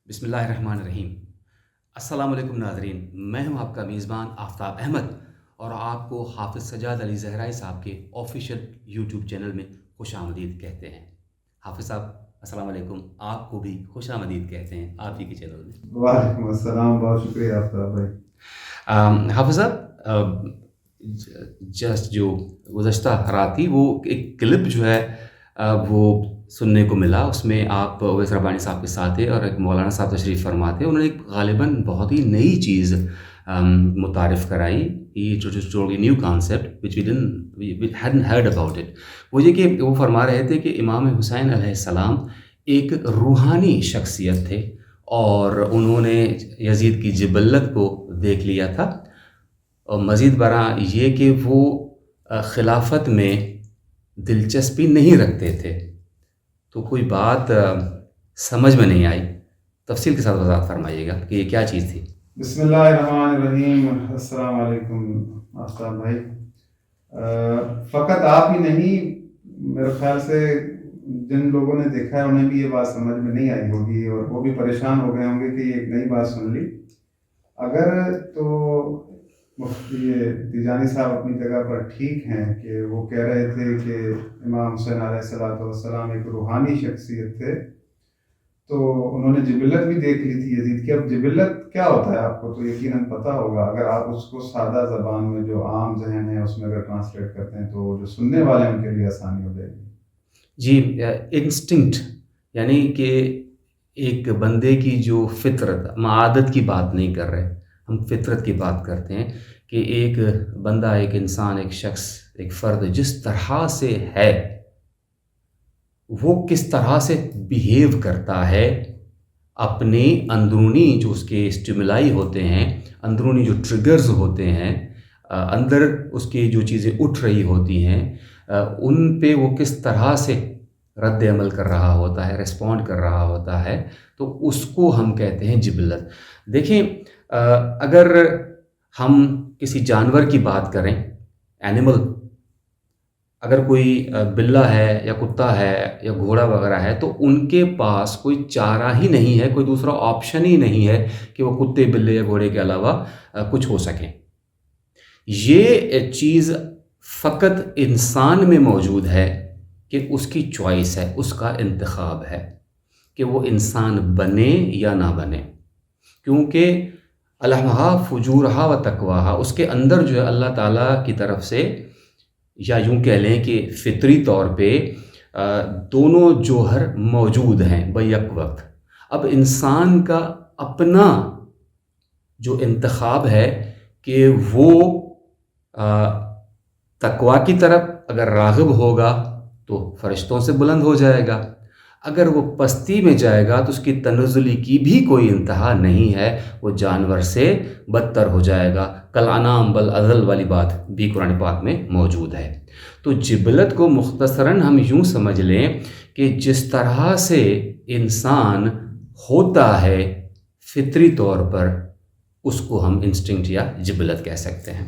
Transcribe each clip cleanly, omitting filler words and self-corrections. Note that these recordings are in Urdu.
بسم اللہ الرحمن الرحیم۔ السلام علیکم ناظرین، میں ہوں آپ کا میزبان آفتاب احمد اور آپ کو حافظ سجاد علی زہرائی صاحب کے آفیشیل یوٹیوب چینل میں خوش آمدید کہتے ہیں۔ حافظ صاحب السلام علیکم، آپ کو بھی خوش آمدید کہتے ہیں آپ ہی کے چینل میں۔ وعلیکم السلام، بہت شکریہ آفتاب بھائی۔ حافظ صاحب، جسٹ جو گزشتہ رات تھی وہ ایک کلپ جو ہے وہ سننے کو ملا، اس میں آپ اویس ربانی صاحب کے ساتھ تھے اور ایک مولانا صاحب تشریف فرما تھے۔ انہوں نے ایک غالباً بہت ہی نئی چیز متعارف کرائی، جو new concept which we hadn't heard about it. وہ یہ کہ وہ فرما رہے تھے کہ امام حسین علیہ السلام ایک روحانی شخصیت تھے اور انہوں نے یزید کی جبلت کو دیکھ لیا تھا، اور مزید برآں یہ کہ وہ خلافت میں دلچسپی نہیں رکھتے تھے۔ تو کوئی بات سمجھ میں نہیں آئی، تفصیل کے ساتھ وضاحت فرمائیے گا کہ یہ کیا چیز تھی۔ بسم اللہ الرحمن الرحیم، السلام علیکم آفتاب بھائی۔ فقط آپ ہی نہیں، میرے خیال سے جن لوگوں نے دیکھا ہے انہیں بھی یہ بات سمجھ میں نہیں آئی ہوگی اور وہ بھی پریشان ہو گئے ہوں گے کہ یہ ایک نئی بات سن لی۔ اگر تو مفتی تیجانی صاحب اپنی جگہ پر ٹھیک ہیں کہ وہ کہہ رہے تھے کہ امام حسین علیہ السلام ایک روحانی شخصیت تھے، تو انہوں نے جبلت بھی دیکھ لی تھی یزید کی۔ اب جبلت کیا ہوتا ہے آپ کو تو یقیناً پتہ ہوگا، اگر آپ اس کو سادہ زبان میں جو عام ذہن ہے اس میں اگر ٹرانسلیٹ کرتے ہیں تو جو سننے والے ہیں ان کے لیے آسانی ہو جائے گی۔ جی، انسٹنکٹ، یعنی کہ ایک بندے کی جو فطرت، ہم عادت کی بات نہیں کر رہے، ہم فطرت کی بات کرتے ہیں کہ ایک بندہ، ایک انسان، ایک شخص، ایک فرد جس طرح سے ہے وہ کس طرح سے بیہیو کرتا ہے، اپنے اندرونی جو اس کے اسٹیمولائی ہوتے ہیں، اندرونی جو ٹریگرز ہوتے ہیں، اندر اس کے جو چیزیں اٹھ رہی ہوتی ہیں، ان پہ وہ کس طرح سے رد عمل کر رہا ہوتا ہے، ریسپونڈ کر رہا ہوتا ہے، تو اس کو ہم کہتے ہیں جبلت۔ دیکھیں، اگر ہم کسی جانور کی بات کریں، اینیمل، اگر کوئی بلہ ہے یا کتا ہے یا گھوڑا وغیرہ ہے تو ان کے پاس کوئی چارہ ہی نہیں ہے، کوئی دوسرا آپشن ہی نہیں ہے کہ وہ کتے بلے یا گھوڑے کے علاوہ کچھ ہو سکیں۔ یہ چیز فقط انسان میں موجود ہے کہ اس کی چوائس ہے، اس کا انتخاب ہے کہ وہ انسان بنے یا نہ بنے، کیونکہ الہمہا فجورہا و تقواہا، اس کے اندر جو ہے اللہ تعالیٰ کی طرف سے، یا یوں کہہ لیں کہ فطری طور پہ دونوں جوہر موجود ہیں بیک وقت۔ اب انسان کا اپنا جو انتخاب ہے کہ وہ تقوی کی طرف اگر راغب ہوگا تو فرشتوں سے بلند ہو جائے گا، اگر وہ پستی میں جائے گا تو اس کی تنزلی کی بھی کوئی انتہا نہیں ہے، وہ جانور سے بدتر ہو جائے گا، کالانعام بل اضل والی بات بھی قرآن پاک میں موجود ہے۔ تو جبلت کو مختصراً ہم یوں سمجھ لیں کہ جس طرح سے انسان ہوتا ہے فطری طور پر، اس کو ہم انسٹنکٹ یا جبلت کہہ سکتے ہیں۔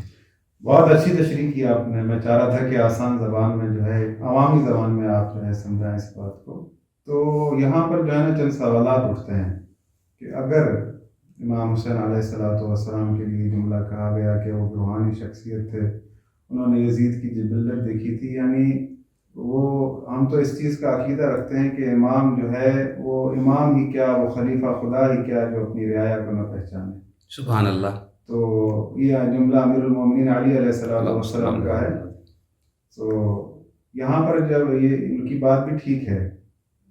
بہت اچھی تشریح کی آپ نے، میں چاہ رہا تھا کہ آسان زبان میں جو ہے، عوامی زبان میں آپ جو ہے سمجھائیں اس بات کو۔ تو یہاں پر جو ہے نا چند سوالات اٹھتے ہیں کہ اگر امام حسین علیہ السلام کے لیے جملہ کہا گیا کہ وہ روحانی شخصیت تھے، انہوں نے یزید کی جبلت دیکھی تھی، یعنی وہ، ہم تو اس چیز کا عقیدہ رکھتے ہیں کہ امام جو ہے وہ امام ہی کیا، وہ خلیفہ خدا ہی کیا جو اپنی رعایا کو نہ پہچانے۔ سبحان اللہ۔ تو یہ جملہ امیر المومنین علی علیہ السلام کا ہے۔ تو یہاں پر جب یہ ان کی بات بھی ٹھیک ہے،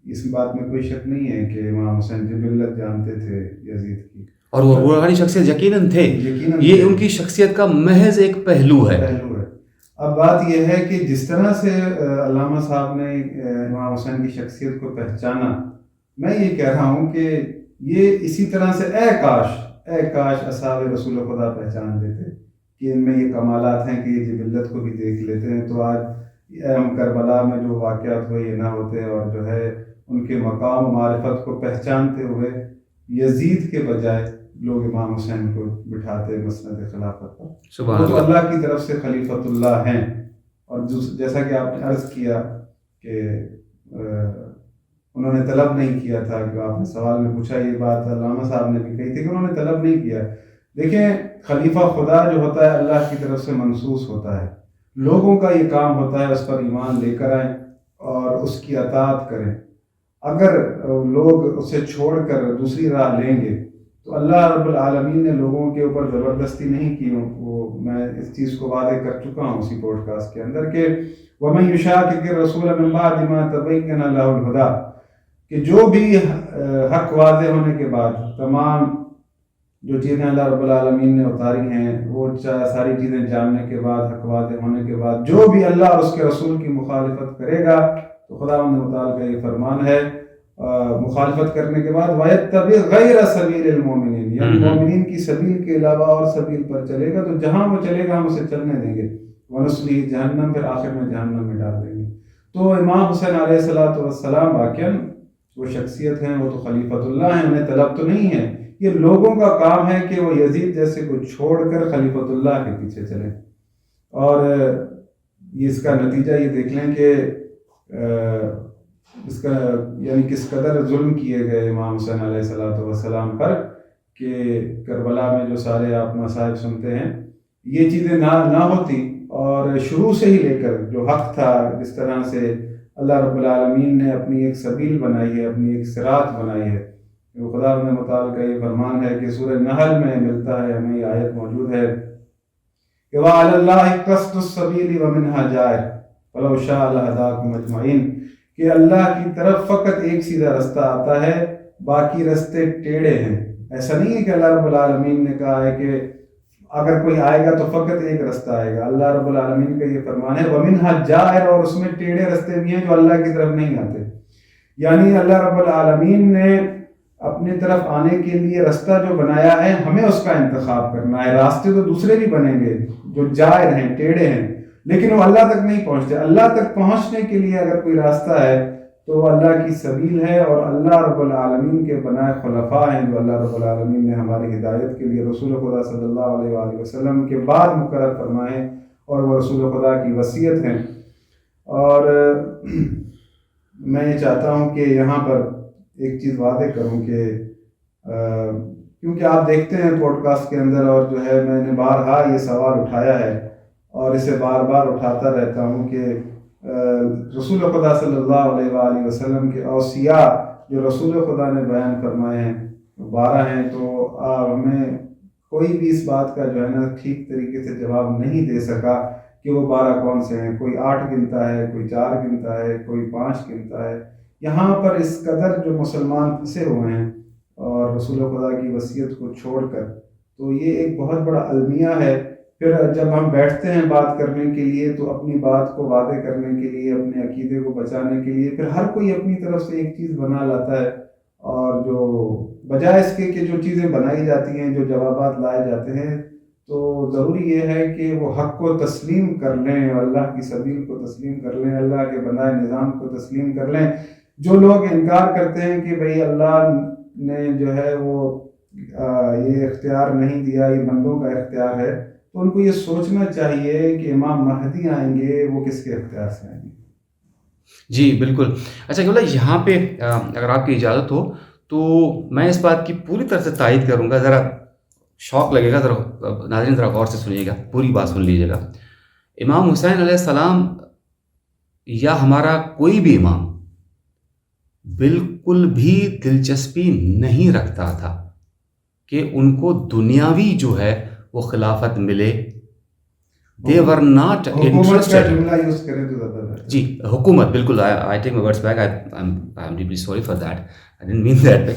اس بات میں کوئی شک نہیں ہے کہ امام حسین جبلت جانتے تھے یزید کی، اور وہ روحانی شخصیت یقیناً تھے، یقیناً یہ ان کی شخصیت کا محض ایک پہلو ہے۔ اب بات یہ ہے کہ جس طرح سے علامہ صاحب نے امام حسین کی شخصیت کو پہچانا، میں یہ کہہ رہا ہوں کہ یہ اسی طرح سے اے کاش اصحاب رسول خدا پہچان لیتے کہ ان میں یہ کمالات ہیں کہ یہ جبلت کو بھی دیکھ لیتے ہیں، تو آج ہم کربلا میں جو واقعات ہوئے یہ نہ ہوتے، اور جو ہے ان کے مقام و معرفت کو پہچانتے ہوئے یزید کے بجائے لوگ امام حسین کو بٹھاتے مسند خلافت پر۔ وہ تو اللہ کی طرف سے خلیفۃ اللہ ہیں، اور جیسا کہ آپ نے عرض کیا کہ انہوں نے طلب نہیں کیا تھا، کہ آپ نے سوال میں پوچھا یہ بات علامہ صاحب نے بھی کہی تھی کہ انہوں نے طلب نہیں کیا. دیکھیں خلیفہ خدا جو ہوتا ہے اللہ کی طرف سے منصوص ہوتا ہے، لوگوں کا یہ کام ہوتا ہے اس پر ایمان لے کر آئیں اور اس کی اطاعت کریں. اگر لوگ اسے چھوڑ کر دوسری راہ لیں گے تو اللہ رب العالمین نے لوگوں کے اوپر زبردستی نہیں کی. وہ میں اس چیز کو واضح کر چکا ہوں اسی پوڈ کاسٹ کے اندر کہ وَمَن يُشَاقِقِ الرَّسُولَ مِن بَعْدِ مَا تَبَيَّنَ لَهُ الْهُدَىٰ، کہ جو بھی حق واضح ہونے کے بعد تمام جو چیزیں اللہ رب العالمین نے اتاری ہیں وہ ساری چیزیں جاننے کے بعد، حق واضح ہونے کے بعد جو بھی اللہ اور اس کے رسول کی مخالفت کرے گا تو خداوند متعال کا یہ فرمان ہے مخالفت کرنے کے بعد وَيَتَّبِعْ غَيْرَ سَبِيلِ الْمُؤْمِنِينَ، یعنی مومنین کی سبیل کے علاوہ اور سبیل پر چلے گا تو جہاں وہ چلے گا ہم اسے چلنے دیں گے. وَنُصْلِهِ جہنم، پھر آخر میں جہنم میں ڈال دیں گے. تو امام حسین علیہ السلام واقعاً وہ شخصیت ہیں، وہ تو خلیفۃ اللہ ہیں، انہیں طلب تو نہیں ہے. یہ لوگوں کا کام ہے کہ وہ یزید جیسے کو چھوڑ کر خلیفۃ اللہ کے پیچھے چلیں. اور اس کا نتیجہ یہ دیکھ لیں کہ اس کا یعنی کس قدر ظلم کیے گئے امام حسین علیہ السلام پر، کہ کربلا میں جو سارے آپ مصائب سنتے ہیں یہ چیزیں نہ ہوتی اور شروع سے ہی لے کر جو حق تھا، جس طرح سے اللہ رب العالمین نے اپنی ایک سبیل بنائی ہے، اپنی ایک صراط بنائی ہے. خدا متعال کا یہ فرمان ہے کہ سورہ نحل میں ملتا ہے، ہمیں یہ آیت موجود ہے کہ وَعَلَى اللَّهِ قَصْدُ السَّبِيلِ وَمِنْهَا جَائِرٌ وَلَوْ شَاءَ لَهَدَاكُمْ أَجْمَعِينَ، کہ اللہ کی طرف فقط ایک سیدھا رستہ آتا ہے، باقی رستے ٹیڑھے ہیں. ایسا نہیں ہے کہ اللہ رب العالمین نے کہا ہے کہ اگر کوئی آئے گا تو فقط ایک رستہ آئے گا. اللہ رب العالمین کا یہ فرمان ہے وَمِنْهَا جَائِرٌ، اور اس میں ٹیڑھے رستے بھی ہیں جو اللہ کی طرف نہیں آتے. یعنی اللہ رب العالمین نے اپنی طرف آنے کے لیے رستہ جو بنایا ہے ہمیں اس کا انتخاب کرنا ہے. راستے تو دوسرے بھی بنیں گے جو جائر ہیں، ٹیڑھے ہیں، لیکن وہ اللہ تک نہیں پہنچتے. اللہ تک پہنچنے کے لیے اگر کوئی راستہ ہے تو وہ اللہ کی سبیل ہے، اور اللہ رب العالمین کے بنائے خلفاء ہیں جو اللہ رب العالمین نے ہماری ہدایت کے لیے رسول خدا صلی اللہ علیہ وآلہ وسلم کے بعد مقرر فرمائے، اور وہ رسول خدا کی وصیت ہیں. اور میں یہ چاہتا ہوں کہ یہاں پر ایک چیز واضح کروں کہ کیونکہ آپ دیکھتے ہیں پوڈ کاسٹ کے اندر، اور جو ہے میں نے بارہا یہ سوال اٹھایا ہے اور اسے بار بار اٹھاتا رہتا ہوں کہ رسول خدا صلی اللہ علیہ وآلہ وسلم کے اوصیاء جو رسول خدا نے بیان فرمائے ہیں 12 ہیں، تو ہمیں کوئی بھی اس بات کا جو ہے نا ٹھیک طریقے سے جواب نہیں دے سکا کہ وہ 12 کون سے ہیں. کوئی 8 گنتا ہے، کوئی 4 گنتا ہے، کوئی 5 گنتا ہے. یہاں پر اس قدر جو مسلمان پھنسے ہوئے ہیں اور رسول خدا کی وصیت کو چھوڑ کر، تو یہ ایک بہت بڑا المیہ ہے. پھر جب ہم بیٹھتے ہیں بات کرنے کے لیے تو اپنی بات کو واضح کرنے کے لیے، اپنے عقیدے کو بچانے کے لیے پھر ہر کوئی اپنی طرف سے ایک چیز بنا لاتا ہے، اور جو بجائے اس کے کہ جو چیزیں بنائی جاتی ہیں، جو جوابات لائے جاتے ہیں، تو ضروری یہ ہے کہ وہ حق کو تسلیم کر لیں، اللہ کی سبیل کو تسلیم کر لیں، اللہ کے بنائے نظام کو تسلیم کر لیں. جو لوگ انکار کرتے ہیں کہ بھئی اللہ نے جو ہے وہ یہ اختیار نہیں دیا، یہ بندوں کا اختیار ہے، تو ان کو یہ سوچنا چاہیے کہ امام مہدی آئیں گے وہ کس کے اختیار سے آئیں گے. جی بالکل. اچھا کہ یہاں پہ اگر آپ کی اجازت ہو تو میں اس بات کی پوری طرح سے تائید کروں گا. ذرا شوق لگے گا، ذرا ناظرین ذرا غور سے سنیے گا، پوری بات سن لیجیے گا. امام حسین علیہ السلام یا ہمارا کوئی بھی امام بالکل بھی دلچسپی نہیں رکھتا تھا کہ ان کو دنیاوی جو ہے وہ خلافت ملے. They were not interested. جی حکومت، بالکل. I take my words back. I'm deeply sorry for that. I didn't mean that.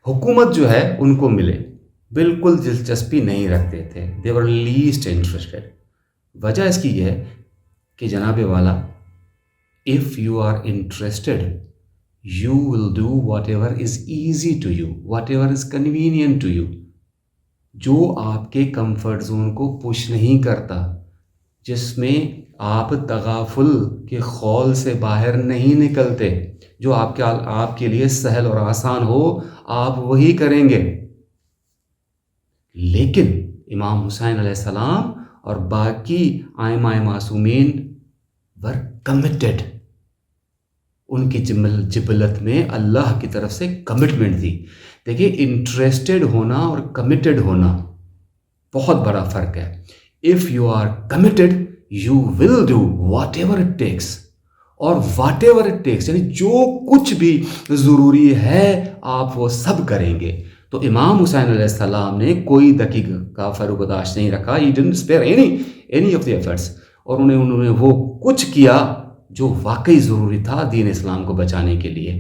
حکومت جو ہے ان کو ملے بالکل دلچسپی نہیں رکھتے تھے. They were least interested. وجہ اس کی یہ ہے کہ جناب والا if you are interested you will do whatever is easy to you, whatever is convenient to you. جو آپ کے کمفرٹ زون کو پش نہیں کرتا، جس میں آپ تغافل کے خول سے باہر نہیں نکلتے، جو آپ کے لیے سہل اور آسان ہو آپ وہی کریں گے. لیکن امام حسین علیہ السلام اور باقی ائمہ معصومین ور کمیٹڈ. ان کی جبلت میں اللہ کی طرف سے کمٹمنٹ تھی. دیکھیے انٹرسٹڈ ہونا اور کمیٹڈ ہونا بہت بڑا فرق ہے. If you are committed you will do whatever it takes, اور واٹ ایور اٹ ٹیکس یعنی جو کچھ بھی ضروری ہے آپ وہ سب کریں گے. تو امام حسین علیہ السلام نے کوئی دقیق کا فروگداشت نہیں رکھا. He didn't spare any of the efforts. اور انہوں نے وہ کچھ کیا جو واقعی ضروری تھا دین اسلام کو بچانے کے لیے.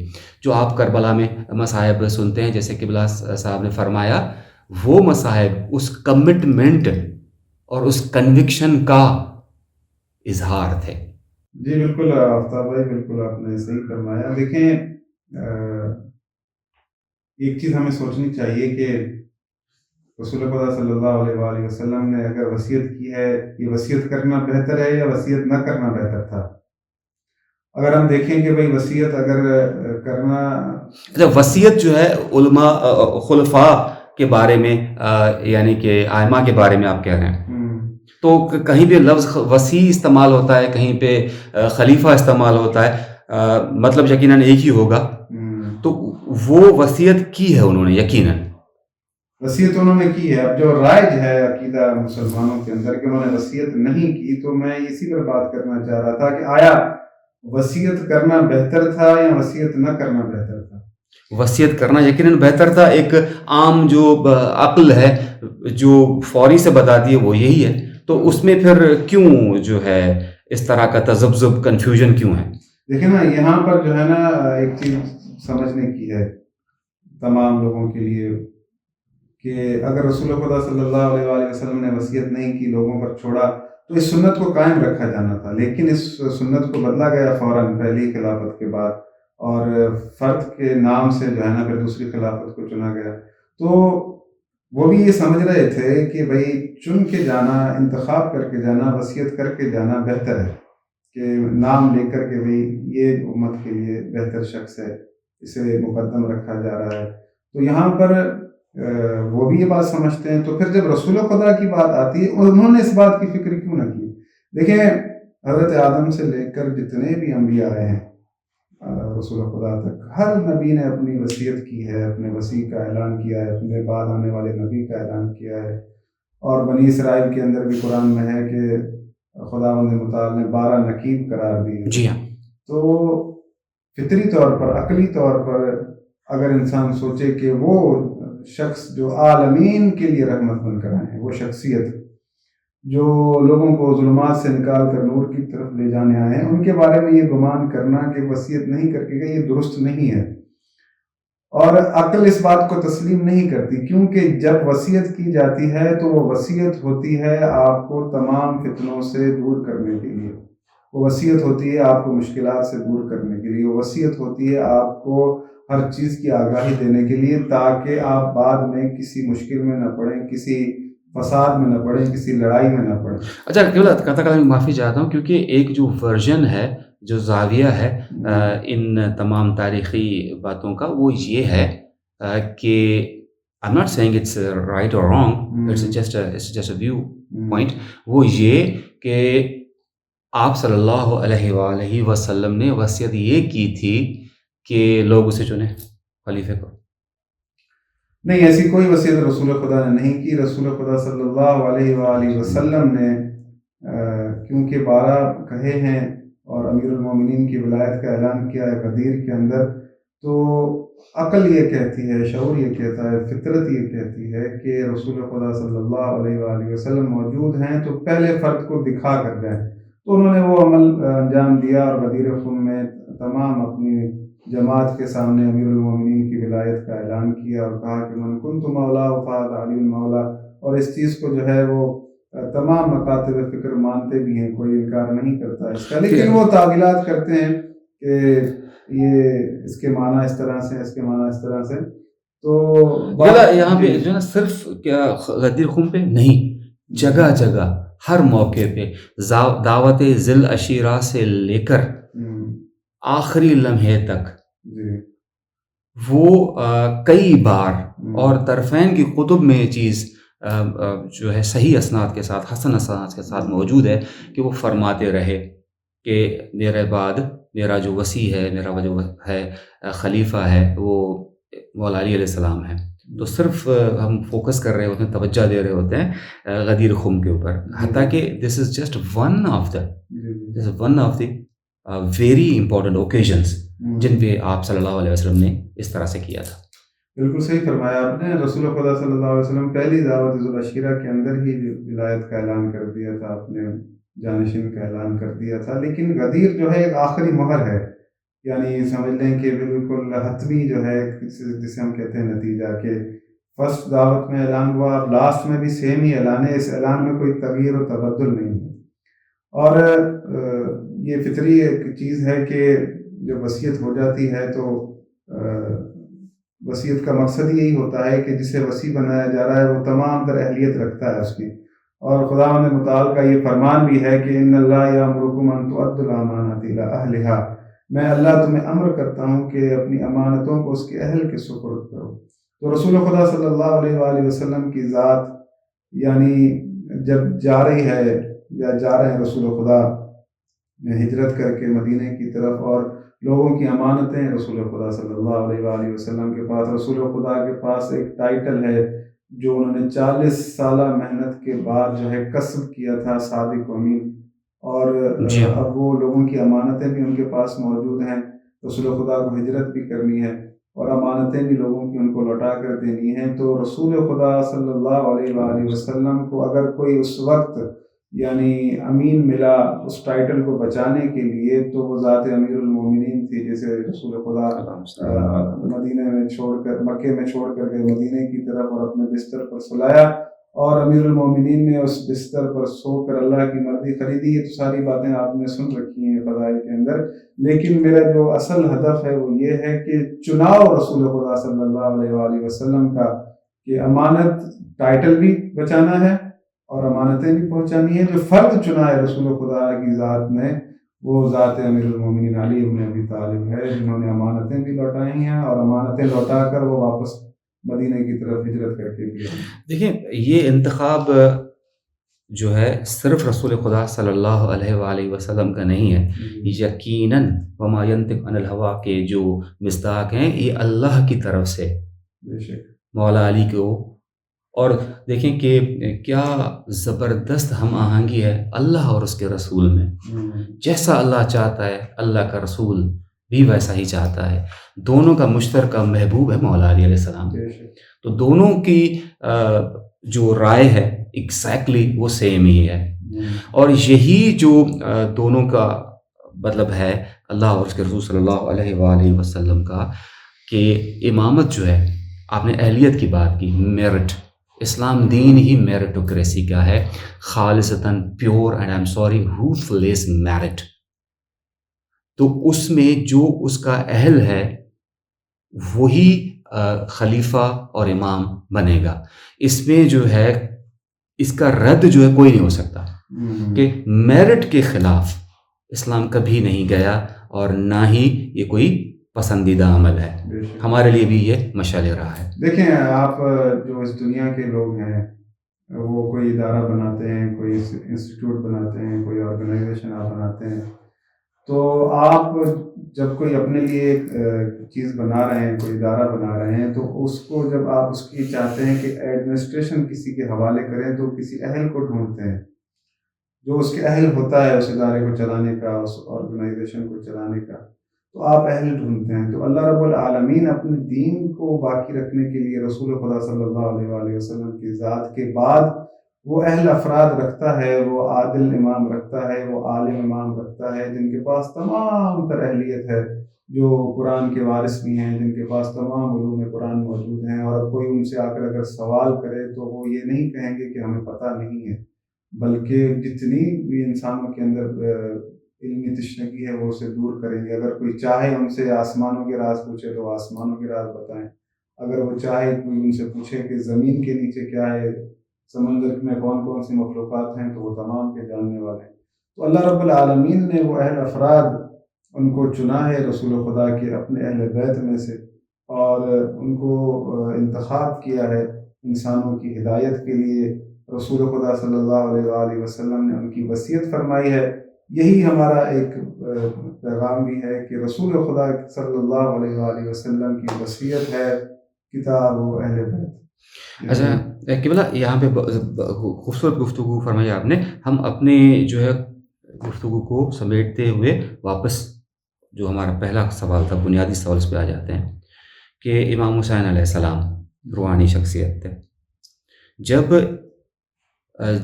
جو آپ کربلا میں مصائب سنتے ہیں، جیسے قبلہ صاحب نے فرمایا، وہ مصائب اس کمٹمنٹ اور اس کنوکشن کا اظہار تھے. جی بالکل آفتاب بھائی، بالکل آپ نے صحیح فرمایا. دیکھیں ایک چیز ہمیں سوچنی چاہیے کہ رسول خدا صلی اللہ علیہ وآلہ وسلم نے اگر وصیت کی ہے، یہ وصیت کرنا بہتر ہے یا وصیت نہ کرنا بہتر تھا؟ اگر ہم دیکھیں کہ بھئی وصیت اگر کرنا، اچھا وصیت جو ہے علماء خلفاء کے بارے میں یعنی کہ ائمہ کے بارے میں آپ کہہ رہے ہیں، تو کہیں پہ لفظ وصی استعمال ہوتا ہے، کہیں پہ خلیفہ استعمال ہوتا ہے، مطلب یقیناً ایک ہی ہوگا. تو وہ وصیت کی ہے انہوں نے، یقیناً وصیت انہوں نے کی ہے. اب جو رائج ہے عقیدہ مسلمانوں کے اندر کہ انہوں نے وصیت نہیں کی، تو میں اسی پر بات کرنا چاہ رہا تھا کہ آیا وصیت کرنا بہتر تھا یا وصیت نہ کرنا بہتر تھا؟ وصیت کرنا یقیناً بہتر تھا. ایک عام جو عقل ہے جو فوری سے بتا دی ہے وہ یہی ہے. تو اس میں پھر کیوں جو ہے اس طرح کا تذبذب، کنفیوژن کیوں ہے؟ دیکھیں نا، یہاں پر جو ہے نا ایک چیز سمجھنے کی ہے تمام لوگوں کے لیے کہ اگر رسول خدا صلی اللہ علیہ وآلہ وسلم نے وصیت نہیں کی، لوگوں پر چھوڑا، تو اس سنت کو قائم رکھا جانا تھا. لیکن اس سنت کو بدلا گیا فوراً پہلی خلافت کے بعد، اور فرد کے نام سے جو ہے نا پھر دوسری خلافت کو چنا گیا. تو وہ بھی یہ سمجھ رہے تھے کہ بھئی چن کے جانا، انتخاب کر کے جانا، وصیت کر کے جانا بہتر ہے، کہ نام لے کر کے بھئی یہ امت کے لیے بہتر شخص ہے، اسے مقدم رکھا جا رہا ہے. تو یہاں پر وہ بھی یہ بات سمجھتے ہیں. تو پھر جب رسول خدا کی بات آتی ہے، انہوں نے اس بات کی فکر کیوں نہ کی؟ دیکھیں حضرت آدم سے لے کر جتنے بھی انبیاء آئے ہیں رسول خدا تک، ہر نبی نے اپنی وصیت کی ہے، اپنے وصی کا اعلان کیا ہے، اپنے بعد آنے والے نبی کا اعلان کیا ہے. اور بنی اسرائیل کے اندر بھی قرآن میں ہے کہ خداوند متعال نے 12 نقیب قرار دیے. جی ہاں. تو فطری طور پر، عقلی طور پر اگر انسان سوچے کہ وہ شخص جو عالمین کے لیے رحمت بن کر آئے ہیں، وہ شخصیت جو لوگوں کو ظلمات سے نکال کر نور کی طرف لے جانے آئے ہیں، ان کے بارے میں یہ گمان کرنا کہ وصیت نہیں کر کے گئے، یہ درست نہیں ہے. اور عقل اس بات کو تسلیم نہیں کرتی، کیونکہ جب وصیت کی جاتی ہے تو وہ وصیت ہوتی ہے آپ کو تمام فتنوں سے دور کرنے کے لیے، وہ وصیت ہوتی ہے آپ کو مشکلات سے دور کرنے کے لیے، وہ وصیت ہوتی ہے آپ کو ہر چیز کی آگاہی دینے کے لیے، تاکہ آپ بعد میں کسی مشکل میں نہ پڑیں، کسی فساد میں نہ پڑیں، کسی لڑائی میں نہ پڑیں. اچھا قطع معافی چاہتا ہوں، کیونکہ ایک جو ورژن ہے، جو زاویہ ہے ان تمام تاریخی باتوں کا، وہ یہ ہے کہ I'm not saying it's right or wrong, it's just a view point. وہ یہ کہ آپ صلی اللہ علیہ وآلہ وسلم نے وصیت یہ کی تھی کہ لوگ اسے چنیں خلیفے کو. نہیں، ایسی کوئی وصیت رسول خدا نے نہیں کی. رسول خدا صلی اللہ علیہ وآلہ وسلم نے کیونکہ 12 کہے ہیں اور امیر المومنین کی ولایت کا اعلان کیا ہے غدیر کے اندر، تو عقل یہ کہتی ہے، شعور یہ کہتا ہے، فطرت یہ کہتی ہے کہ رسول خدا صلی اللہ علیہ وآلہ وسلم موجود ہیں تو پہلے فرد کو دکھا کر جائیں. تو انہوں نے وہ عمل انجام دیا اور غدیر خم میں تمام اپنی جماعت کے سامنے امیر المومنین کی ولایت کا اعلان کیا اور کہا کہ من کنت مولا فہذا علی المولا. اور اس چیز کو جو ہے وہ تمام مکاتب فکر مانتے بھی ہیں، کوئی انکار نہیں کرتا اس کا، لیکن وہ تعویلات کرتے ہیں کہ یہ اس کے معنی اس طرح سے، اس کے معنی اس طرح سے. تو یہاں پہ جو ہے نا صرف کیا غدیر خم پہ نہیں، جگہ جگہ ہر موقع پہ دعوت ذل عشیرہ سے لے کر آخری لمحے تک وہ کئی بار، اور طرفین کی کتب میں یہ چیز جو ہے صحیح اسناد کے ساتھ، حسن اسناد کے ساتھ موجود ہے کہ وہ فرماتے رہے کہ میرے بعد میرا جو وصی ہے، میرا جو ہے خلیفہ ہے، وہ مولا علی علیہ السلام ہے. تو صرف ہم فوکس کر رہے ہوتے ہیں، توجہ دے رہے ہوتے ہیں غدیر خم کے اوپر، حتیٰ کہ this is just one of the very important occasions جن پہ آپ صلی اللہ علیہ وسلم نے اس طرح سے کیا تھا. بالکل صحیح فرمایا آپ نے. رسول خدا صلی اللہ علیہ وسلم پہلی دعوت ذوالعشیرہ کے اندر ہی ولایت کا اعلان کر دیا تھا، اپنے جانشین کا اعلان کر دیا تھا. لیکن غدیر جو ہے ایک آخری مہر ہے، یعنی سمجھ لیں کہ بالکل حتمی جو ہے، جسے ہم کہتے ہیں نتیجہ، کہ فرسٹ دعوت میں اعلان ہوا، اب لاسٹ میں بھی سیم ہی اعلان ہے. اس اعلان میں کوئی تغییر و تبدل نہیں ہے. اور یہ فطری ایک چیز ہے کہ جب وصیت ہو جاتی ہے تو وصیت کا مقصد یہی ہوتا ہے کہ جسے وصی بنایا جا رہا ہے وہ تمام تر اہلیت رکھتا ہے اس کی. اور خداوند متعال کا یہ فرمان بھی ہے کہ ان اللہ یامرکم ان تؤدوا الامانات الی اہلھا، میں اللہ تمہیں امر کرتا ہوں کہ اپنی امانتوں کو اس کے اہل کے سپرد کرو. تو رسول خدا صلی اللہ علیہ وآلہ وسلم کی ذات، یعنی جب جا رہی ہے یا جا رہے ہیں رسول خدا ہجرت کر کے مدینہ کی طرف، اور لوگوں کی امانتیں رسول خدا صلی اللہ علیہ وآلہ وسلم کے پاس، رسول خدا کے پاس ایک ٹائٹل ہے جو انہوں نے 40 سالہ محنت کے بعد جو ہے کسب کیا تھا، صادق و امین. اور اب وہ لوگوں کی امانتیں بھی ان کے پاس موجود ہیں. رسول خدا کو ہجرت بھی کرنی ہے اور امانتیں بھی لوگوں کی ان کو لوٹا کر دینی ہیں. تو رسول خدا صلی اللہ علیہ وآلہ وسلم کو اگر کوئی اس وقت یعنی امین ملا اس ٹائٹل کو بچانے کے لیے، تو وہ ذات امیر المومنین تھی، جسے رسول خدا مدینہ میں چھوڑ کر، مکے میں چھوڑ کر گئے مدینہ کی طرف اور اپنے بستر پر سلایا، اور امیر المومنین نے اس بستر پر سو کر اللہ کی مرضی خریدی. یہ تو ساری باتیں آپ نے سن رکھی ہیں فضائل کے اندر، لیکن میرا جو اصل ہدف ہے وہ یہ ہے کہ چناؤ رسول خدا صلی اللہ علیہ وآلہ وسلم کا، کہ امانت ٹائٹل بھی بچانا ہے اور امانتیں بھی پہنچانی ہیں. جو فرد چنا ہے رسول خدا کی ذات نے، وہ ذات امیر المومنین علی بن ابی طالب ہے، جنہوں نے امانتیں بھی لوٹائی ہیں اور امانتیں لوٹا کر وہ واپس مدینہ کی طرف ہجرت کر کے بھی. دیکھیں، یہ انتخاب جو ہے صرف رسول خدا صلی اللہ علیہ وآلہ وسلم کا نہیں ہے. یقیناً وما ینطق عن الہوا کے جو مصداق ہیں یہ اللہ کی طرف سے مولا علی کو. اور دیکھیں کہ کیا زبردست ہم آہنگی ہے اللہ اور اس کے رسول میں. جیسا اللہ چاہتا ہے اللہ کا رسول بھی ویسا ہی چاہتا ہے. دونوں کا مشترکہ محبوب ہے مولا علی علیہ السلام. تو دونوں کی جو رائے ہے ایگزیکٹلی وہ سیم ہی ہے. اور یہی جو دونوں کا مطلب ہے اللہ اور اس کے رسول صلی اللہ علیہ وآلہ وسلم کا، کہ امامت جو ہے، آپ نے اہلیت کی بات کی، میرٹ، اسلام دین ہی میرٹوکریسی کا ہے، خالصتاً pure and I am sorry ruthless merit. تو اس میں جو اس کا اہل ہے وہی خلیفہ اور امام بنے گا. اس میں جو ہے اس کا رد جو ہے کوئی نہیں ہو سکتا، کہ میرٹ کے خلاف اسلام کبھی نہیں گیا اور نہ ہی یہ کوئی پسندیدہ عمل ہے. ہمارے لیے بھی یہ مشعل رہا ہے. دیکھیں، آپ جو اس دنیا کے لوگ ہیں وہ کوئی ادارہ بناتے ہیں، کوئی انسٹیٹیوٹ بناتے ہیں، کوئی آرگنائزیشن آپ بناتے ہیں، تو آپ جب کوئی اپنے لیے ایک چیز بنا رہے ہیں، کوئی ادارہ بنا رہے ہیں، تو اس کو جب آپ اس کی چاہتے ہیں کہ ایڈمنسٹریشن کسی کے حوالے کریں، تو کسی اہل کو ڈھونڈتے ہیں جو اس کے اہل ہوتا ہے اس ادارے کو چلانے کا، اس آرگنائزیشن کو چلانے کا. تو آپ اہل ڈھونڈتے ہیں. تو اللہ رب العالمین اپنے دین کو باقی رکھنے کے لیے رسول خدا صلی اللہ علیہ وآلہ وسلم کی ذات کے بعد وہ اہل افراد رکھتا ہے، وہ عادل امام رکھتا ہے، وہ عالم امام رکھتا ہے، جن کے پاس تمام تر اہلیت ہے، جو قرآن کے وارث بھی ہیں، جن کے پاس تمام علوم قرآن موجود ہیں. اور کوئی ان سے آ کر اگر سوال کرے تو وہ یہ نہیں کہیں گے کہ ہمیں پتہ نہیں ہے، بلکہ جتنی بھی انسانوں کے اندر علمی تشنگی ہے وہ اسے دور کریں گے. اگر کوئی چاہے ان سے آسمانوں کے راز پوچھے تو آسمانوں کے راز بتائیں. اگر وہ چاہے کوئی ان سے پوچھے کہ زمین کے نیچے کیا ہے، سمندر میں کون کون سی مخلوقات ہیں، تو وہ تمام کے جاننے والے ہیں. تو اللہ رب العالمین نے وہ اہل افراد ان کو چنا ہے رسول خدا کے اپنے اہل بیت میں سے، اور ان کو انتخاب کیا ہے انسانوں کی ہدایت کے لیے. رسول خدا صلی اللہ علیہ وآلہ وسلم نے ان کی وصیت فرمائی ہے، یہی ہمارا ایک پیغام بھی ہے کہ رسول خدا صلی اللہ علیہ وآلہ وسلم کی وصیت ہے کتاب و اہل بیت۔ اچھا قبلہ، یہاں پہ خوبصورت گفتگو فرمائی آپ نے. ہم اپنے جو ہے گفتگو کو سمیٹتے ہوئے واپس جو ہمارا پہلا سوال تھا، بنیادی سوال اس پہ آ جاتے ہیں کہ امام حسین علیہ السلام روحانی شخصیت تھے. جب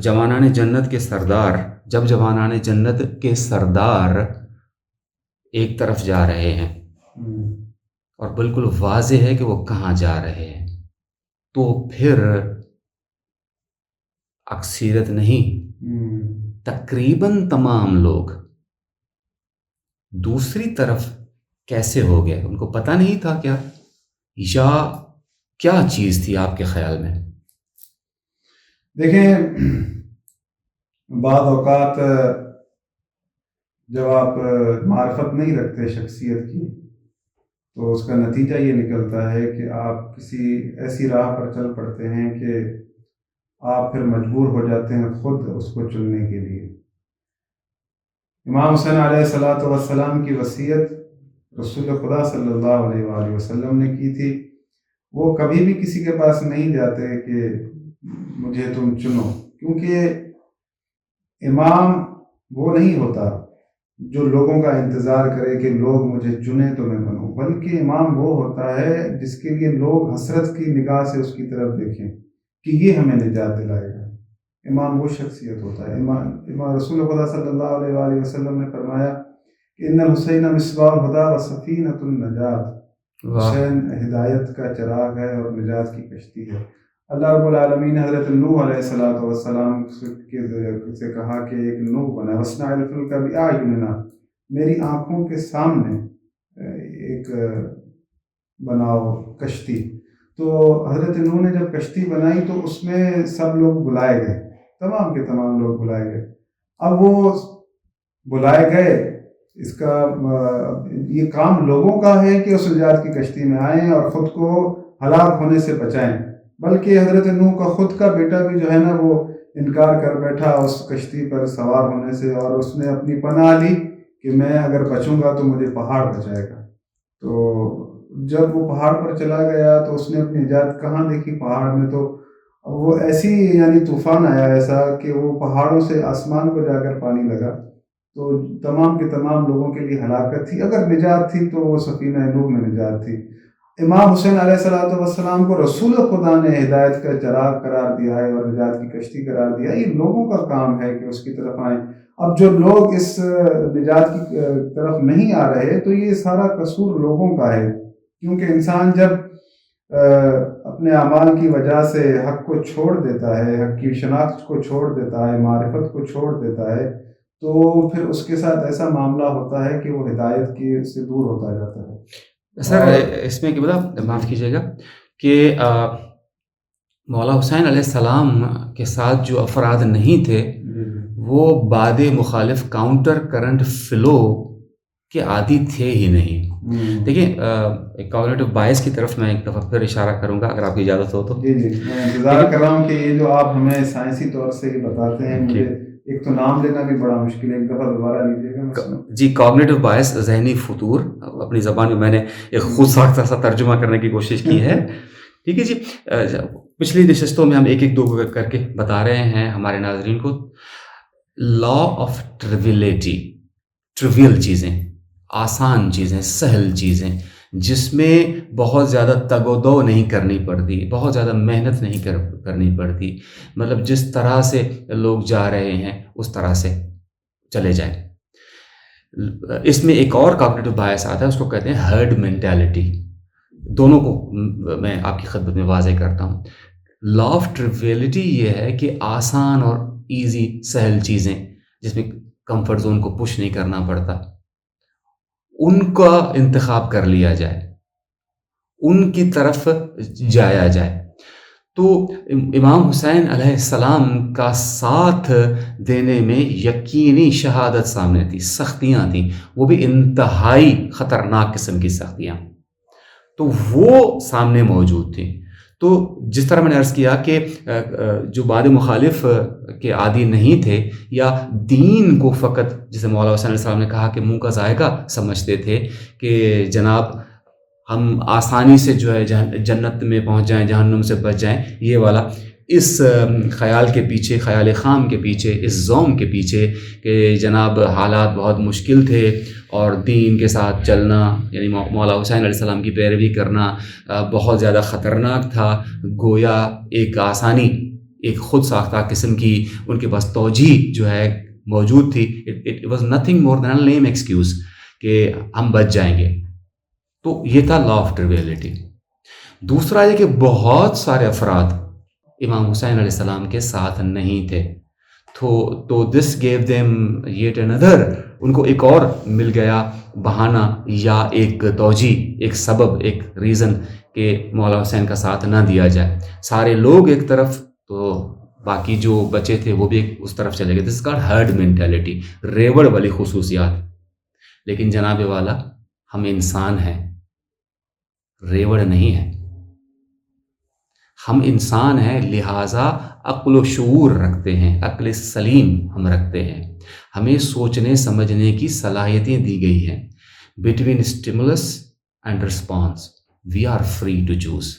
جوانان جنت کے سردار ایک طرف جا رہے ہیں اور بالکل واضح ہے کہ وہ کہاں جا رہے ہیں، تو پھر اکثریت نہیں، تقریباً تمام لوگ دوسری طرف کیسے ہو گئے؟ ان کو پتہ نہیں تھا کیا، یا کیا چیز تھی آپ کے خیال میں؟ دیکھیں، بعض اوقات جب آپ معرفت نہیں رکھتے شخصیت کی تو اس کا نتیجہ یہ نکلتا ہے کہ آپ کسی ایسی راہ پر چل پڑتے ہیں کہ آپ پھر مجبور ہو جاتے ہیں خود اس کو چننے کے لیے. امام حسین علیہ السلام کی وصیت رسول خدا صلی اللہ علیہ وآلہ وسلم نے کی تھی. وہ کبھی بھی کسی کے پاس نہیں جاتے کہ مجھے تم چنو، کیونکہ امام وہ نہیں ہوتا جو لوگوں کا انتظار کرے کہ لوگ مجھے چنیں تو میں بنوں، بلکہ امام وہ ہوتا ہے جس کے لیے لوگ حسرت کی نگاہ سے اس کی طرف دیکھیں کہ یہ ہمیں نجات دلائے گا. امام وہ شخصیت ہوتا ہے. امام رسول خدا صلی اللہ علیہ وآلہ وسلم نے فرمایا کہ ان الحسین مصباح الہدی و سفینۃ النجات، حسین ہدایت کا چراغ ہے اور نجات کی کشتی ہے. اللہ رب العالمین نے حضرت نوح علیہ السلام سے کہا کہ ایک نوح بنا، وَاصْنَعِ الْفُلْكَ بِأَعْيُنِنَا، میری آنکھوں کے سامنے ایک بناؤ کشتی. تو حضرت نوح نے جب کشتی بنائی تو اس میں سب لوگ بلائے گئے، تمام کے تمام لوگ بلائے گئے. اب وہ بلائے گئے، اس کا یہ کام لوگوں کا ہے کہ اس نجات کی کشتی میں آئیں اور خود کو ہلاک ہونے سے بچائیں، بلکہ حضرت نوح کا خود کا بیٹا بھی جو ہے نا وہ انکار کر بیٹھا اس کشتی پر سوار ہونے سے، اور اس نے اپنی پناہ لی کہ میں اگر بچوں گا تو مجھے پہاڑ بچائے گا. تو جب وہ پہاڑ پر چلا گیا تو اس نے اپنی نجات کہاں دیکھی؟ پہاڑ میں. تو وہ ایسی یعنی طوفان آیا ایسا کہ وہ پہاڑوں سے آسمان کو جا کر پانی لگا، تو تمام کے تمام لوگوں کے لیے ہلاکت تھی. اگر نجات تھی تو وہ سفینہ نوح میں نجات تھی. امام حسین علیہ السلام کو رسول خدا نے ہدایت کا چراغ قرار دیا ہے اور نجات کی کشتی قرار دیا ہے. یہ لوگوں کا کام ہے کہ اس کی طرف آئیں. اب جو لوگ اس نجات کی طرف نہیں آ رہے تو یہ سارا قصور لوگوں کا ہے، کیونکہ انسان جب اپنے اعمال کی وجہ سے حق کو چھوڑ دیتا ہے، حق کی شناخت کو چھوڑ دیتا ہے، معرفت کو چھوڑ دیتا ہے، تو پھر اس کے ساتھ ایسا معاملہ ہوتا ہے کہ وہ ہدایت کی سے دور ہوتا جاتا ہے. سر اس میں کہ معاف کیجیے گا کہ مولا حسین علیہ السلام کے ساتھ جو افراد نہیں تھے وہ باد مخالف کاؤنٹر کرنٹ فلو کے عادی تھے ہی نہیں. دیکھیں ایک کوگنیٹو بائس کی طرف میں ایک دفعہ پھر اشارہ کروں گا اگر آپ کی اجازت ہو تو. جی میں انتظار کر رہا ہوں کہ یہ جو آپ ہمیں سائنسی طور سے ہی بتاتے ہیں، مجھے ایک تو نام لینا بھی بڑا مشکل ہے، ایک دفعہ دوبارہ لیجیے گا. جی، کوگنیٹو بائس، ذہنی فطور، اپنی زبان میں میں نے ایک خود ساختہ سا ترجمہ کرنے کی کوشش کی ہے. ٹھیک ہے جی. پچھلی نشستوں میں ہم ایک ایک دو کر کے بتا رہے ہیں ہمارے ناظرین کو لا آف ٹریویلٹی، ٹریویل چیزیں، آسان چیزیں، سہل چیزیں، جس میں بہت زیادہ تگ و دو نہیں کرنی پڑتی، بہت زیادہ محنت نہیں کرنی پڑتی، مطلب جس طرح سے لوگ جا رہے ہیں اس طرح سے چلے جائیں. اس میں ایک اور کوگنیٹو بائس آتا ہے، اس کو کہتے ہیں ہرڈ مینٹیلٹی. دونوں کو میں آپ کی خدمت میں واضح کرتا ہوں. لا آف ٹریویلٹی یہ ہے کہ آسان اور ایزی سہل چیزیں جس میں کمفرٹ زون کو پش نہیں کرنا پڑتا، ان کا انتخاب کر لیا جائے، ان کی طرف جایا جائے. تو امام حسین علیہ السلام کا ساتھ دینے میں یقینی شہادت سامنے تھی، سختیاں تھیں، وہ بھی انتہائی خطرناک قسم کی سختیاں، تو وہ سامنے موجود تھیں. تو جس طرح میں نے عرض کیا کہ جو بعد مخالف کے عادی نہیں تھے یا دین کو فقط جسے مولا حسین علیہ السلام نے کہا کہ منہ کا ذائقہ سمجھتے تھے کہ جناب ہم آسانی سے جو ہے جنت میں پہنچ جائیں، جہنم سے بچ جائیں، یہ والا اس خیال کے پیچھے، خیال خام کے پیچھے، اس زوم کے پیچھے کہ جناب حالات بہت مشکل تھے اور دین کے ساتھ چلنا یعنی مولا حسین علیہ السلام کی پیروی کرنا بہت زیادہ خطرناک تھا، گویا ایک آسانی، ایک خود ساختہ قسم کی ان کے پاس توجیہ جو ہے موجود تھی. It was nothing more than a lame excuse کہ ہم بچ جائیں گے. تو یہ تھا لا آف ٹریویلٹی. دوسرا یہ کہ بہت سارے افراد امام حسین علیہ السلام کے ساتھ نہیں تھے، تو دس گیو دیم یٹ اندر، ان کو ایک اور مل گیا بہانہ یا ایک توجیہ، ایک سبب، ایک ریزن کہ مولا حسین کا ساتھ نہ دیا جائے. سارے لوگ ایک طرف تو باقی جو بچے تھے وہ بھی اس طرف چلے گئے. دس از کالڈ ہرڈ مینٹیلٹی، ریوڑ والی خصوصیات. لیکن جناب والا ہم انسان ہیں، ریوڑ نہیں ہیں. ہم انسان ہیں، لہٰذا عقل و شعور رکھتے ہیں، عقل سلیم ہم رکھتے ہیں. ہمیں سوچنے سمجھنے کی صلاحیتیں دی گئی ہیں. Between stimulus and response we are free to choose.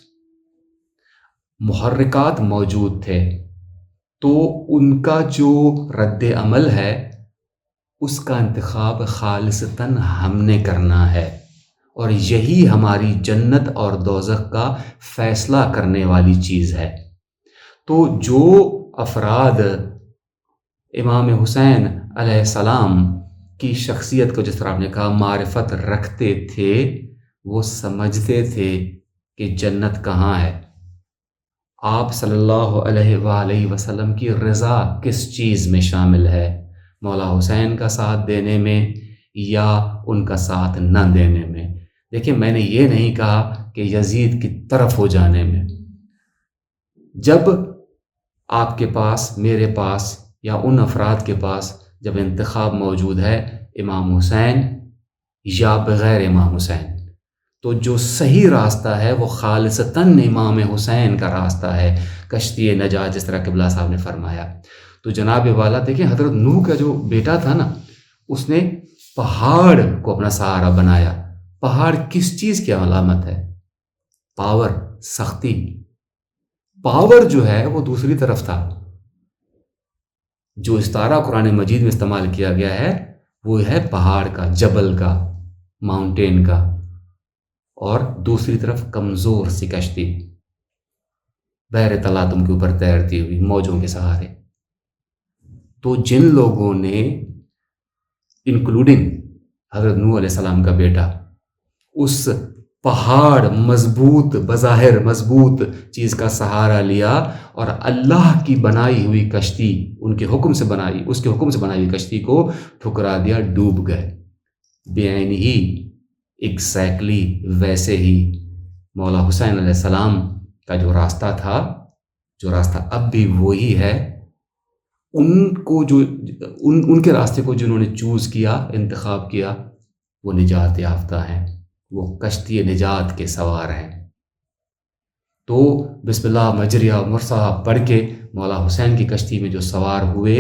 محرکات موجود تھے تو ان کا جو رد عمل ہے اس کا انتخاب خالصتاً ہم نے کرنا ہے، اور یہی ہماری جنت اور دوزخ کا فیصلہ کرنے والی چیز ہے. تو جو افراد امام حسین علیہ السلام کی شخصیت کو جس طرح آپ نے کہا معرفت رکھتے تھے، وہ سمجھتے تھے کہ جنت کہاں ہے، آپ صلی اللہ علیہ وآلہ وسلم کی رضا کس چیز میں شامل ہے، مولا حسین کا ساتھ دینے میں یا ان کا ساتھ نہ دینے میں. دیکھیں میں نے یہ نہیں کہا کہ یزید کی طرف ہو جانے میں. جب آپ کے پاس، میرے پاس یا ان افراد کے پاس جب انتخاب موجود ہے امام حسین یا بغیر امام حسین، تو جو صحیح راستہ ہے وہ خالصتاً امام حسین کا راستہ ہے، کشتی نجات، جس طرح قبلہ صاحب نے فرمایا. تو جناب والا دیکھیں حضرت نوح کا جو بیٹا تھا نا، اس نے پہاڑ کو اپنا سہارا بنایا. پہاڑ کس چیز کی علامت ہے؟ پاور، سختی. پاور جو ہے وہ دوسری طرف تھا. جو استعارہ قرآن مجید میں استعمال کیا گیا ہے وہ ہے پہاڑ کا، جبل کا، ماؤنٹین کا، اور دوسری طرف کمزور سی کشتی بحر تلاطم کے اوپر تیرتی ہوئی موجوں کے سہارے. تو جن لوگوں نے انکلوڈنگ حضرت نوح علیہ السلام کا بیٹا اس پہاڑ مضبوط، بظاہر مضبوط چیز کا سہارا لیا اور اللہ کی بنائی ہوئی کشتی، ان کے حکم سے بنائی، اس کے حکم سے بنائی ہوئی کشتی کو ٹھکرا دیا، ڈوب گئے. بعین ہی ایگزیکٹلی ویسے ہی مولا حسین علیہ السلام کا جو راستہ تھا، جو راستہ اب بھی وہی ہے، ان کو جو ان کے راستے کو جنہوں نے چوز کیا، انتخاب کیا، وہ نجات یافتہ ہیں، وہ کشتی نجات کے سوار ہیں. تو بسم اللہ مجریہ مرسا پڑھ کے مولا حسین کی کشتی میں جو سوار ہوئے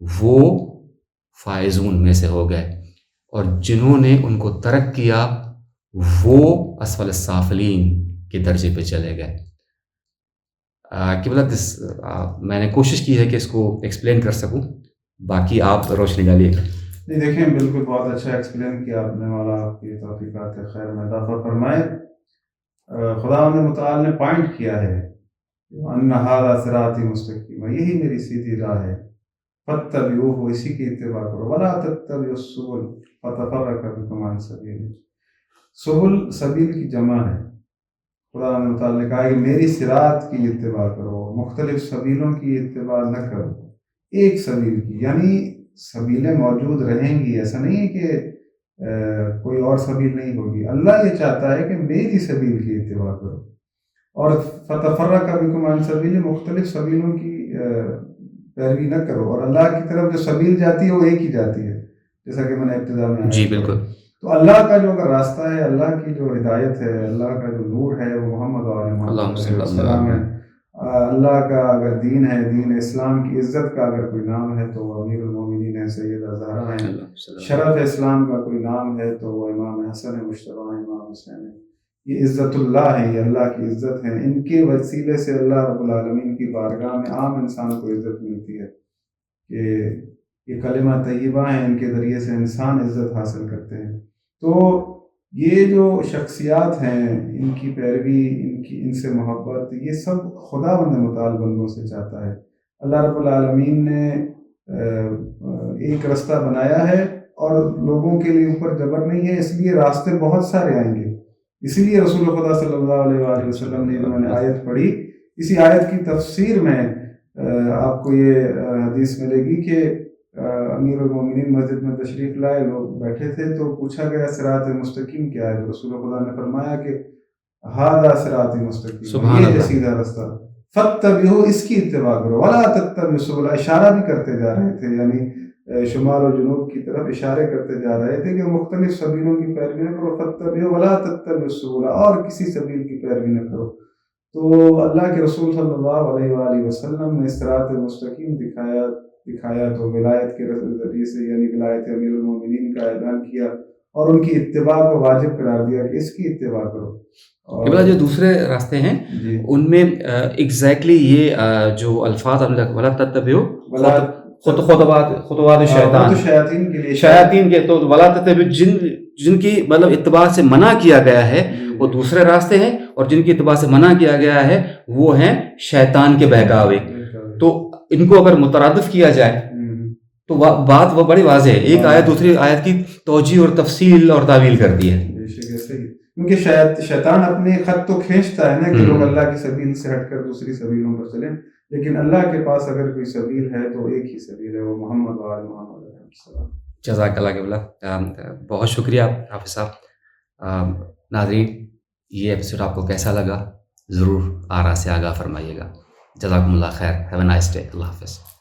وہ فائزون میں سے ہو گئے، اور جنہوں نے ان کو ترک کیا وہ اسفل السافلین کے درجے پہ چلے گئے. میں نے کوشش کی ہے کہ اس کو ایکسپلین کر سکوں، باقی آپ روشنی ڈالیے. نہیں دیکھیں بالکل بہت اچھا ایکسپلین کیا آپ نے، مولا آپ کی توفیقات خیر میں اضافہ فرمائے. خدا متعال نے پوائنٹ کیا ہے ان ھذا صراطی مستقیم، یہی میری سیدھی راہ ہے، فاتبعوہ، اسی کی اتباع کرو، ولا تتبعوا السبل فتفرق بکم عن سبیلہ. سبل سبیل کی جمع ہے. خدا متعال نے کہا کہ میری صراط کی اتباع کرو، مختلف سبیلوں کی اتباع نہ کرو، ایک سبیل کی. یعنی سبیلیں موجود رہیں گی، ایسا نہیں ہے کہ کوئی اور سبیل نہیں ہوگی. اللہ یہ چاہتا ہے کہ میری سبیل کی اتباع کرو. اور فتفرق بکم عن سبیلہ، مختلف سبیلوں کی پیروی نہ کرو. اور اللہ کی طرف جو سبیل جاتی ہے وہ ایک ہی جاتی ہے، جیسا کہ میں نے ابتدا میں جی بالکل. تو اللہ کا جو اگر راستہ ہے، اللہ کی جو ہدایت ہے، اللہ کا جو نور ہے وہ محمد اور محمد اللہم علیہ صلی اللہ السلام ہے. علیہ اللہ کا اگر دین ہے، دین اسلام کی عزت کا اگر کوئی نام ہے تو وہ امیر المومنین ہے، سیدہ زہرا ہیں. وسلم. شرف اسلام کا کوئی نام ہے تو وہ امام حسن مشتبہ ہیں، امام حسین ہیں. یہ عزت اللہ ہیں، یہ اللہ کی عزت ہیں. ان کے وسیلے سے اللہ رب العالمین کی بارگاہ میں عام انسان کو عزت ملتی ہے کہ یہ کلمہ طیبہ ہیں، ان کے ذریعے سے انسان عزت حاصل کرتے ہیں. تو یہ جو شخصیات ہیں، ان کی پیروی، ان سے محبت، یہ سب خدا بند متعال بندوں سے چاہتا ہے. اللہ رب العالمین نے ایک رستہ بنایا ہے اور لوگوں کے لیے اوپر جبر نہیں ہے، اس لیے راستے بہت سارے آئیں گے. اسی لیے رسول خدا صلی اللہ علیہ وآلہ وسلم نے جو میں نے آیت پڑھی، اسی آیت کی تفسیر میں آپ کو یہ حدیث ملے گی کہ امیر المومنین مسجد میں تشریف لائے، لوگ بیٹھے تھے تو پوچھا گیا صراط مستقیم کیا ہے، تو رسول خدا نے فرمایا کہ ھذا صراط مستقیم، یہ ہے سیدھا رستہ، فاتبعوا، اس کی اتباع کرو، ولا تتبعوا السبل، اشارہ بھی کرتے جا رہے تھے، یعنی شمال و جنوب کی طرف اشارے کرتے جا رہے تھے کہ مختلف سبیلوں کی پیروی نہ کرو، فاتبعوا ولا تتبعوا السبل، اور کسی سبیل کی پیروی نہ کرو. تو اللہ کے رسول صلی اللہ علیہ وآلہ وسلم نے صراط مستقیم دکھایا تو ولایت کے ذریعے سے، یعنی ولایت امیر المومنین کا اعلان کیا اور ان کی اتباع کو واجب قرار دیا کہ اس کی اتباع کرو. اور جو دوسرے راستے ہیں ان میں ایگزیکٹلی یہ جو الفاظ ولا تتبعوا خطوات شیاطین کے، تو ولا تتبعوا جن کی مطلب اتباع سے منع کیا گیا ہے وہ دوسرے راستے ہیں، اور جن کی اتباع سے منع کیا گیا ہے وہ ہیں شیطان کے بہکاوے. تو ان کو اگر مترادف کیا جائے تو بات وہ بڑی واضح ہے، ایک آیت دوسری آیت کی توجیہ اور تفصیل اور تعویل کرتی ہے. کیونکہ شیطان اپنے خط تو کھینچتا ہے نا کہ لوگ اللہ کی سبیل سے ہٹ کر دوسری سبیلوں پر چلیں، لیکن اللہ کے پاس اگر کوئی سبیل ہے تو ایک ہی سبیل ہے، وہ محمد و آل محمد علیہ السلام. جزاک اللہ قبلہ، بہت شکریہ حافظ صاحب. ناظرین، یہ ایپیسوڈ آپ کو کیسا لگا ضرور آرا سے آگاہ فرمائیے گا. جزاکم اللہ خیر. Have a nice day. اللہ حافظ.